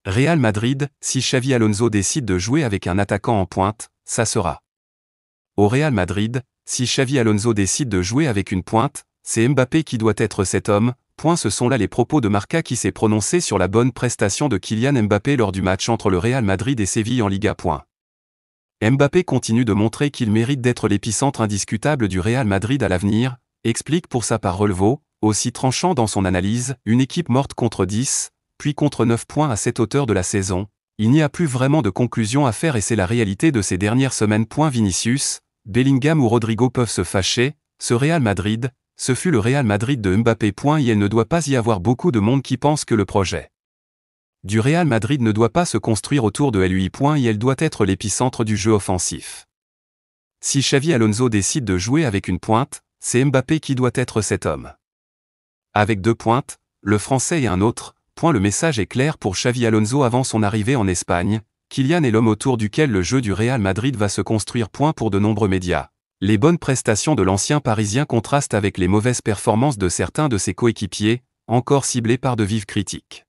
Real Madrid, si Xavi Alonso décide de jouer avec un attaquant en pointe, ça sera. Au Real Madrid, si Xavi Alonso décide de jouer avec une pointe, c'est Mbappé qui doit être cet homme. Ce sont là les propos de Marca qui s'est prononcé sur la bonne prestation de Kylian Mbappé lors du match entre le Real Madrid et Séville en Liga. Mbappé continue de montrer qu'il mérite d'être l'épicentre indiscutable du Real Madrid à l'avenir, explique pour sa part Relevo, aussi tranchant dans son analyse, une équipe morte contre 10, puis contre 9 points à cette hauteur de la saison. Il n'y a plus vraiment de conclusion à faire et c'est la réalité de ces dernières semaines. Vinicius, Bellingham ou Rodrigo peuvent se fâcher, ce Real Madrid, ce fut le Real Madrid de Mbappé. Et il ne doit pas y avoir beaucoup de monde qui pense que le projet du Real Madrid ne doit pas se construire autour de lui. Et elle doit être l'épicentre du jeu offensif. Si Xavi Alonso décide de jouer avec une pointe, c'est Mbappé qui doit être cet homme. Avec 2 pointes, le Français et un autre. Le message est clair pour Xavi Alonso avant son arrivée en Espagne. Kylian est l'homme autour duquel le jeu du Real Madrid va se construire. Pour de nombreux médias, les bonnes prestations de l'ancien Parisien contrastent avec les mauvaises performances de certains de ses coéquipiers, encore ciblés par de vives critiques.